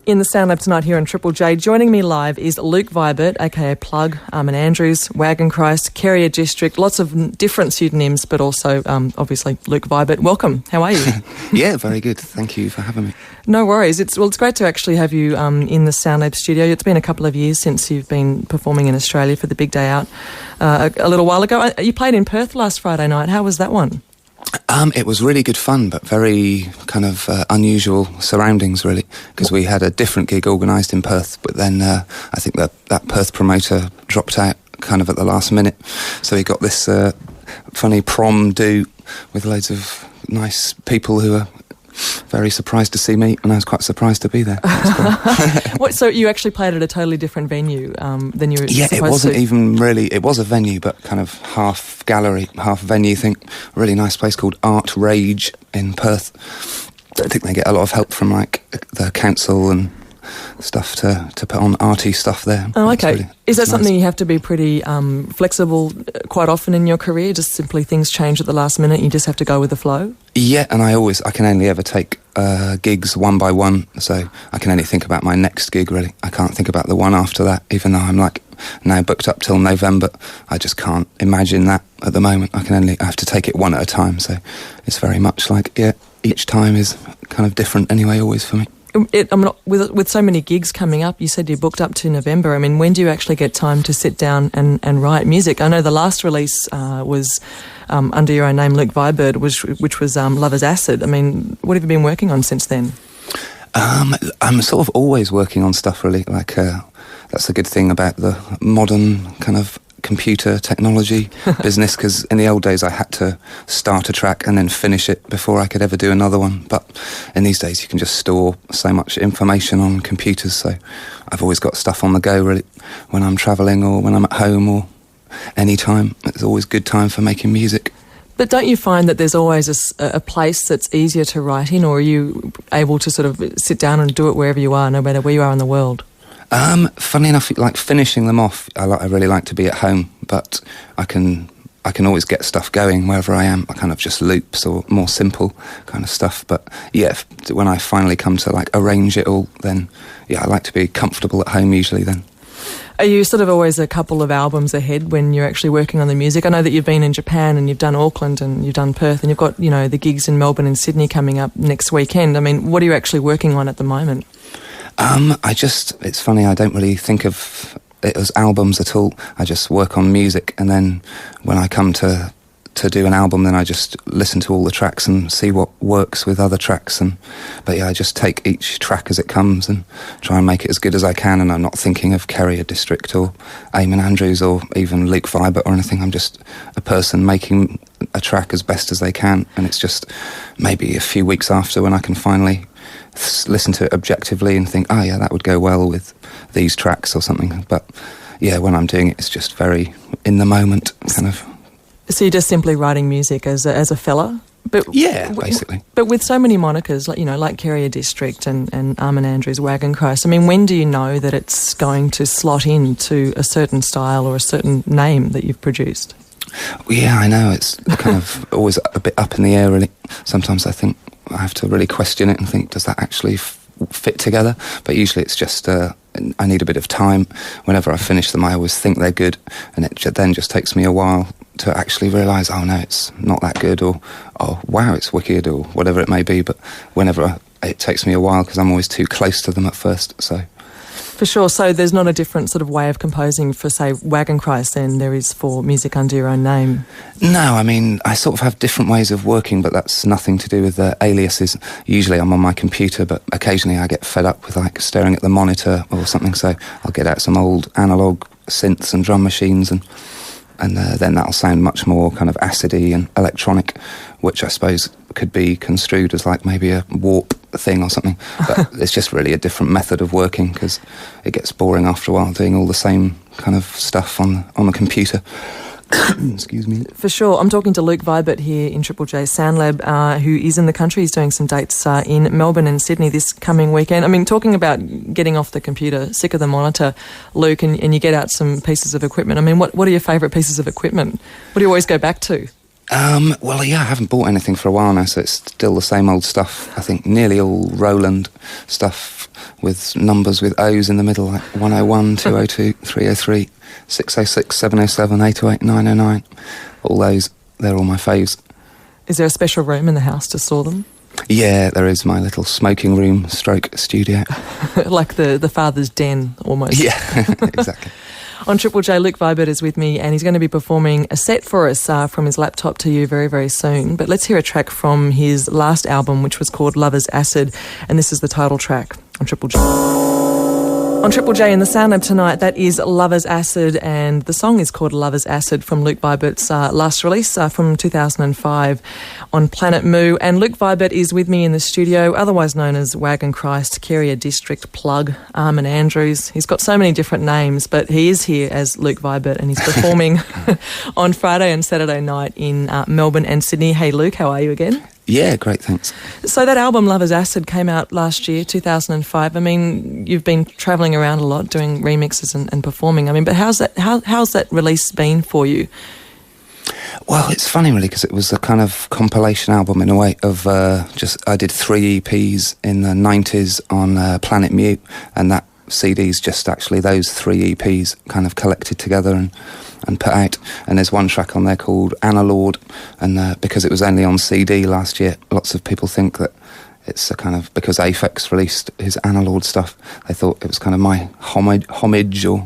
In the Sound Lab tonight here on Triple J, joining me live is Luke Vibert, aka Plug, Armin Andrews, Wagon Christ, Carrier District, lots of different pseudonyms, but also obviously Luke Vibert. Welcome. How are you? Yeah, very good. Thank you for having me. No worries. It's great to actually have you in the Sound Lab studio. It's been a couple of years since you've been performing in Australia for the Big Day Out a little while ago. You played in Perth last Friday night. How was that one? It was really good fun, but very kind of unusual surroundings, really, because we had a different gig organised in Perth, but then I think that Perth promoter dropped out kind of at the last minute, so we got this funny prom do with loads of nice people who were very surprised to see me, and I was quite surprised to be there. So you actually played at a totally different venue than you were supposed to? Yeah, it wasn't even really, it was a venue, but kind of half gallery, half venue thing. A really nice place called Art Rage in Perth. I think they get a lot of help from like the council and stuff to put on arty stuff there. Oh, okay. Really, is that something nice. you have to be pretty flexible quite often in your career? Just simply things change at the last minute, you just have to go with the flow? Yeah, and I can only ever take gigs one by one, so I can only think about my next gig, really. I can't think about the one after that, even though I'm like now booked up till November. I just can't imagine that at the moment. I have to take it one at a time, so it's very much like, yeah, each time is kind of different anyway, always for me. With so many gigs coming up, you said you're booked up to November. I mean, when do you actually get time to sit down and write music? I know the last release was under your own name, Luke Vibert, which was Lover's Acid. I mean, what have you been working on since then? I'm sort of always working on stuff, really. Like that's the good thing about the modern kind of computer technology business, because in the old days I had to start a track and then finish it before I could ever do another one, but in these days you can just store so much information on computers, so I've always got stuff on the go, really, when I'm travelling or when I'm at home or any time. It's always good time for making music. But don't you find that there's always a place that's easier to write in, or are you able to sort of sit down and do it wherever you are, no matter where you are in the world? Funny enough, like finishing them off, I really like to be at home, but I can always get stuff going wherever I am. I kind of just loops or more simple kind of stuff. But yeah, when I finally come to like arrange it all, then yeah, I like to be comfortable at home usually then. Are you sort of always a couple of albums ahead when you're actually working on the music? I know that you've been in Japan and you've done Auckland and you've done Perth and you've got, you know, the gigs in Melbourne and Sydney coming up next weekend. I mean, what are you actually working on at the moment? It's funny, I don't really think of it as albums at all. I just work on music, and then when I come to do an album, then I just listen to all the tracks and see what works with other tracks. But yeah, I just take each track as it comes and try and make it as good as I can, and I'm not thinking of Carrier District or Eamon Andrews or even Luke Vibert or anything. I'm just a person making a track as best as they can, and it's just maybe a few weeks after when I can finally listen to it objectively and think, oh yeah, that would go well with these tracks or something. But yeah, when I'm doing it, it's just very in the moment kind of. So you're just simply writing music as a fella? But yeah, basically. But with so many monikers, like, you know, like Carrier District and Armin Andrews, Wagon Christ, I mean, when do you know that it's going to slot into a certain style or a certain name that you've produced? Yeah, I know, it's kind of always a bit up in the air, really. Sometimes I think I have to really question it and think, does that actually fit together? But usually it's just, I need a bit of time. Whenever I finish them, I always think they're good, and it then just takes me a while to actually realise, oh no, it's not that good, or oh wow, it's wicked, or whatever it may be. But it takes me a while because I'm always too close to them at first, so. For sure. So there's not a different sort of way of composing for, say, Wagon Christ than there is for music under your own name? No, I mean, I sort of have different ways of working, but that's nothing to do with the aliases. Usually I'm on my computer, but occasionally I get fed up with like staring at the monitor or something, so I'll get out some old analogue synths and drum machines, and then that'll sound much more kind of acidy and electronic, which I suppose could be construed as like maybe a warp thing or something. But it's just really a different method of working, because it gets boring after a while doing all the same kind of stuff on the computer. Excuse me. For sure. I'm talking to Luke Vibert here in Triple J Sound Lab, who is in the country. He's doing some dates in Melbourne and Sydney this coming weekend. I mean, talking about getting off the computer, sick of the monitor, Luke, and you get out some pieces of equipment. I mean, what are your favourite pieces of equipment? What do you always go back to? Well, yeah, I haven't bought anything for a while now, so it's still the same old stuff. I think nearly all Roland stuff with numbers with O's in the middle, like 101, 202, 303, 606, 707, 808, 909. All those, they're all my faves. Is there a special room in the house to store them? Yeah, there is my little smoking room stroke studio. Like the father's den, almost. Yeah, exactly. On Triple J, Luke Vibert is with me, and he's going to be performing a set for us from his laptop to you very, very soon. But let's hear a track from his last album, which was called Lover's Acid, and this is the title track on Triple J. On Triple J in the Sound Lab tonight, that is Lover's Acid, and the song is called Lover's Acid from Luke Vibert's last release from 2005 on Planet Moo. And Luke Vibert is with me in the studio, otherwise known as Wagon Christ, Keria District Plug, Armin Andrews. He's got so many different names, but he is here as Luke Vibert, and he's performing on Friday and Saturday night in Melbourne and Sydney. Hey Luke, how are you again? Yeah, great, thanks. So that album, Lover's Acid, came out last year, 2005. I mean, you've been travelling around a lot doing remixes and performing. I mean, but how's that release been for you? Well, it's funny really because it was a kind of compilation album in a way of I did 3 EPs in the 90s on Planet Mute, and that CD's just actually those 3 EPs kind of collected together and put out. And there's one track on there called Anna Lord, and because it was only on CD last year, lots of people think that it's a kind of, because Aphex released his Anna Lord stuff, they thought it was kind of my homage or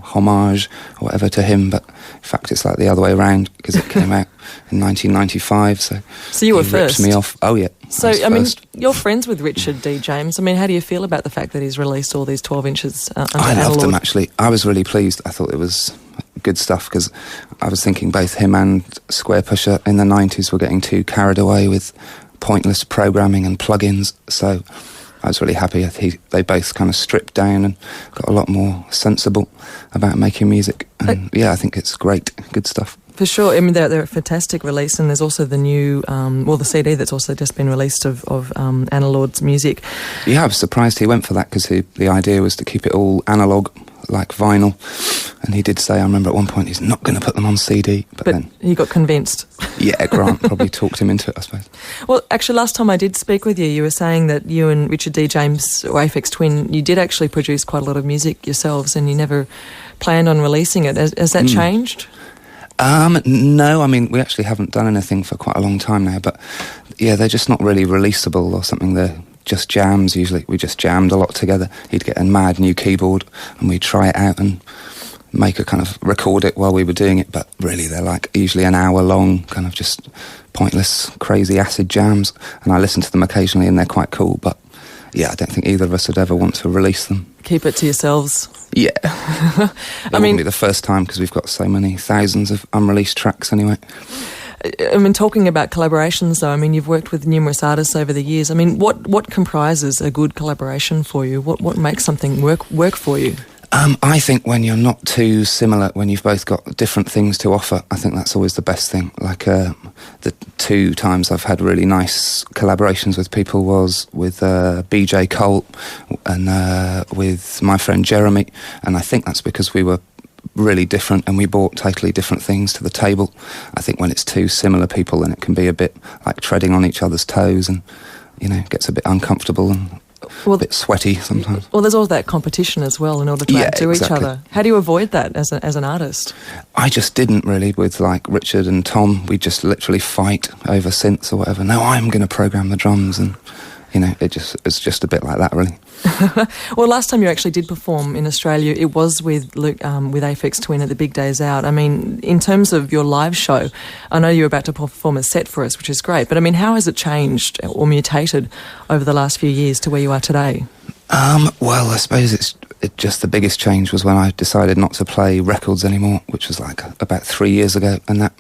whatever to him, but in fact it's like the other way around because it came out in 1995, so you were first. Ripped me off. Oh yeah. So I mean, you're friends with Richard D. James. I mean, how do you feel about the fact that he's released all these 12 inches under I Anna loved Lord? them actually. I was really pleased. I thought it was good stuff because I was thinking both him and Square Pusher in the 90s were getting too carried away with pointless programming and plugins, so I was really happy they both kind of stripped down and got a lot more sensible about making music, and yeah, I think it's great, good stuff. For sure. I mean, they're a fantastic release, and there's also the new, the CD that's also just been released of Anna Lord's music. Yeah, I was surprised he went for that because the idea was to keep it all analogue, like vinyl, and he did say, I remember at one point, he's not going to put them on CD, but then he got convinced. Yeah, Grant probably talked him into it, I suppose. Well, actually, last time I did speak with you, you were saying that you and Richard D. James, or Aphex Twin, you did actually produce quite a lot of music yourselves, and you never planned on releasing it. Has that changed? No, I mean, we actually haven't done anything for quite a long time now, but yeah, they're just not really releasable or something. They're just jams usually. We just jammed a lot together. He'd get a mad new keyboard and we'd try it out and make a kind of record it while we were doing it, but really they're like usually an hour long, kind of just pointless, crazy acid jams, and I listen to them occasionally and they're quite cool, but yeah, I don't think either of us would ever want to release them. Keep it to yourselves. Yeah. It wouldn't be the first time because we've got so many thousands of unreleased tracks anyway. I mean, talking about collaborations though, I mean, you've worked with numerous artists over the years. I mean, what comprises a good collaboration for you? What makes something work for you? I think when you're not too similar, when you've both got different things to offer, I think that's always the best thing. Like the 2 times I've had really nice collaborations with people was with BJ Cole and with my friend Jeremy, and I think that's because we were really different and we brought totally different things to the table. I think when it's 2 similar people, then it can be a bit like treading on each other's toes, and it gets a bit uncomfortable and a bit sweaty sometimes. Well, there's all that competition as well in order to outdo each other. How do you avoid that as an artist? I just didn't really with like Richard and Tom. We just literally fight over synths or whatever. No, I'm going to program the drums, and it's just a bit like that really. Well, last time you actually did perform in Australia, it was with Luke, with Aphex Twin at the Big Days Out. I mean, in terms of your live show, I know you're about to perform a set for us, which is great, but I mean, how has it changed or mutated over the last few years to where you are today? Well, I suppose it just the biggest change was when I decided not to play records anymore, which was like about 3 years ago, and that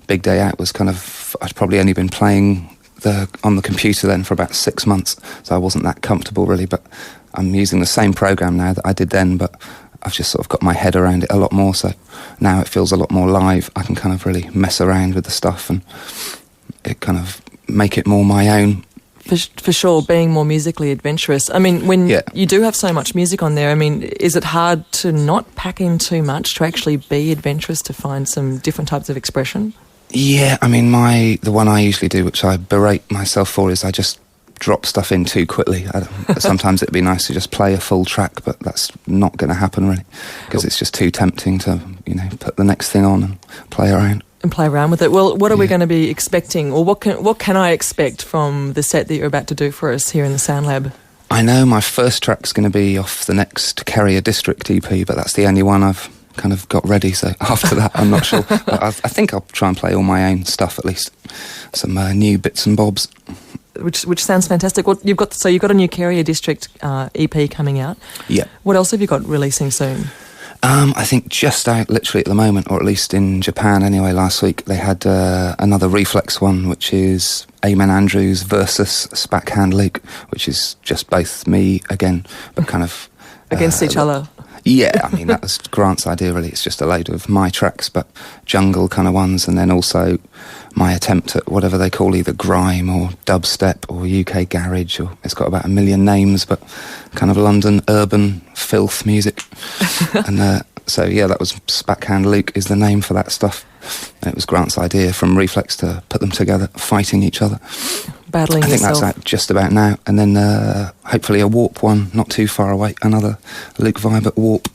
Big Day Out was kind of, I'd probably only been playing on the computer then for about 6 months, so I wasn't that comfortable really, but I'm using the same program now that I did then, but I've just sort of got my head around it a lot more, so now it feels a lot more live. I can kind of really mess around with the stuff and it kind of make it more my own. For sure, being more musically adventurous. I mean, when you do have so much music on there, I mean, is it hard to not pack in too much to actually be adventurous, to find some different types of expression? Yeah, I mean, the one I usually do, which I berate myself for, is I just drop stuff in too quickly. Sometimes it'd be nice to just play a full track, but that's not going to happen really, because it's just too tempting to, put the next thing on and play around. And play around with it. Well, what are we going to be expecting, or what can I expect from the set that you're about to do for us here in the Sound Lab? I know my first track's going to be off the next Carrier District EP, but that's the only one I've kind of got ready, so after that I'm not sure. But I think I'll try and play all my own stuff, at least some new bits and bobs. Which sounds fantastic. Well, you've got a new Carrier District EP coming out. Yeah. What else have you got releasing soon? I think just out literally at the moment, or at least in Japan anyway, last week, they had another Reflex one, which is Amen Andrews versus Spackhand Luke, which is just both me again, but kind of... Against each other. Yeah, I mean, that was Grant's idea, really. It's just a load of my tracks, but jungle kind of ones, and then also my attempt at whatever they call either grime or dubstep or UK garage, or it's got about 1 million names, but kind of London urban filth music. And so, yeah, that was Spackhand Luke is the name for that stuff. And it was Grant's idea from Reflex to put them together, fighting each other. Battling I think yourself. that's out just about now. And then hopefully a Warp one, not too far away, another Luke Vibert Warp.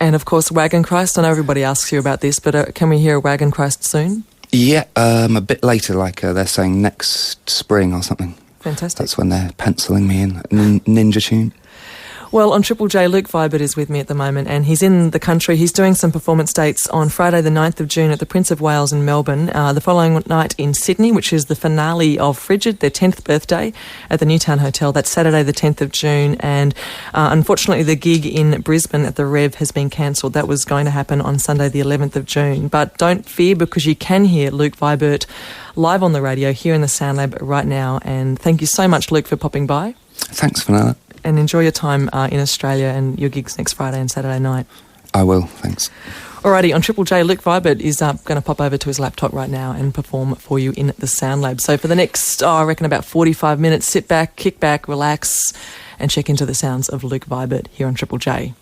And of course, Wagon Christ. I know everybody asks you about this, but can we hear Wagon Christ soon? Yeah, a bit later, like they're saying next spring or something. Fantastic. That's when they're penciling me in. Ninja tune. Well, on Triple J, Luke Vibert is with me at the moment, and he's in the country. He's doing some performance dates on Friday the 9th of June at the Prince of Wales in Melbourne, the following night in Sydney, which is the finale of Frigid, their 10th birthday, at the Newtown Hotel. That's Saturday the 10th of June, and unfortunately the gig in Brisbane at the Rev has been cancelled. That was going to happen on Sunday the 11th of June, but don't fear, because you can hear Luke Vibert live on the radio here in the Sound Lab right now, and thank you so much, Luke, for popping by. Thanks, Vanilla. And enjoy your time in Australia and your gigs next Friday and Saturday night. I will, thanks. Alrighty, on Triple J, Luke Vibert is going to pop over to his laptop right now and perform for you in the Sound Lab. So for the next, I reckon about 45 minutes, sit back, kick back, relax, and check into the sounds of Luke Vibert here on Triple J.